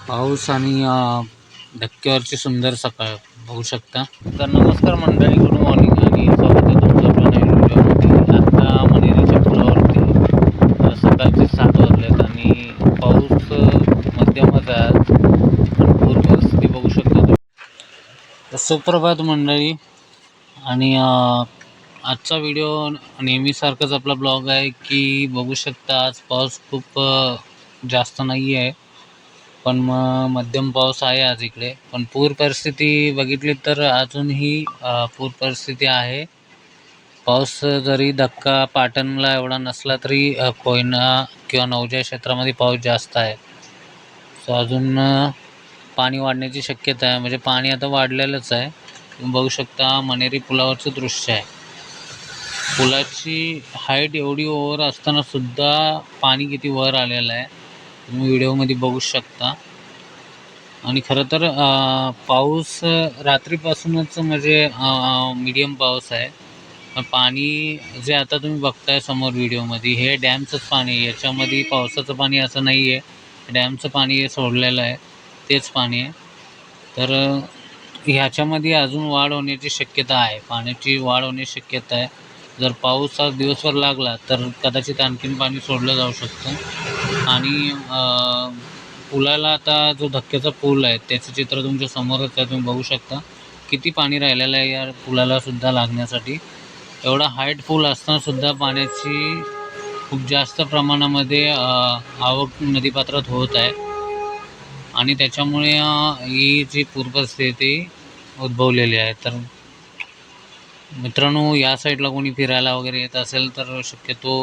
पाऊस आणि धक्क्यावरची सुंदर सकाळ बघू शकता. तर नमस्कार मंडळी, गुड मॉर्निंग आणि स्वागत आहे तुमचं आपल्या नवीन व्हिडिओमध्ये. आता मनेरीच्या पुलावरती सकाळचे 7 वाजलेत आणि पाऊस मध्यमच आहे आज. पण पूर परिस्थिती बघू शकता तुम्ही. तर सुप्रभात मंडळी. आणि आजचा व्हिडिओ नेहमीसारखाच आपला ब्लॉग आहे की बघू शकता आज पाऊस खूप जास्त नाही आहे, पण मध्यम पाऊस आहे आज इकडे. पण पूर परिस्थिती बघितली तर अजूनही पूर परिस्थिती आहे. पाऊस जरी धक्का पाटणला एवढा नसला तरी कोयना किंवा नवजा क्षेत्रामध्ये पाऊस जास्त आहे. सो अजून पाणी वाढण्याची शक्यता आहे, म्हणजे पाणी आता वाढलेलंच आहे. तुम्ही बघू शकता मनेरी पुलावरचं दृश्य आहे. पुलाची हाईट एवढी ओव्हर असताना सुद्धा पाणी किती वर आलेलं आहे तुम्ही व्हिडिओमध्ये बघू शकता. आणि खरं तर पाऊस रात्रीपासूनच म्हणजे मीडियम पाऊस आहे. पाणी जे आता तुम्ही बघताय समोर व्हिडिओमध्ये हे डॅमचंच पाणी आहे. याच्यामध्ये पावसाचं पाणी असं नाही आहे, डॅमचं पाणी हे सोडलेलं आहे, तेच पाणी आहे. तर ह्याच्यामध्ये अजून वाढ होण्याची शक्यता आहे, पाण्याची वाढ होण्याची शक्यता आहे. जर पाऊस आज दिवसभर लागला तर कदाचित आणखीन पाणी सोडलं जाऊ शकतं. आणि पुलाला आता जो धक्क्याचा पूल आहे त्याचं चित्र तुमच्या समोरच आहे, तुम्ही बघू शकता किती पाणी राहिलेलं आहे या पुलाला सुद्धा लागण्यासाठी. एवढा हाईट पूल असताना सुद्धा पाण्याची खूप जास्त प्रमाणामध्ये आवक नदीपात्रात होत आहे. आणि त्याच्यामुळे ही जी पूरपरिस्थिती उद्भवलेली आहे. तर मित्रांनो, या साईडला कोणी फिरायला वगैरे येत असेल तर शक्यतो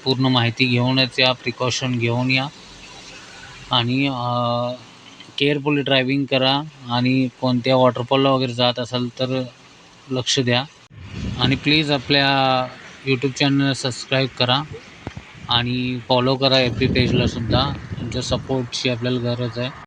पूर्ण माहिती घेऊनच या, प्रिकॉशन घेऊन या आणि केअरफुली ड्रायव्हिंग करा. आणि कोणत्या वॉटरफॉलला वगैरे जात असाल तर लक्ष द्या. आणि प्लीज आपल्या यूट्यूब चॅनलला सबस्क्राईब करा आणि फॉलो करा FB पेजला सुद्धा. तुमच्या सपोर्टची आपल्याला गरज आहे.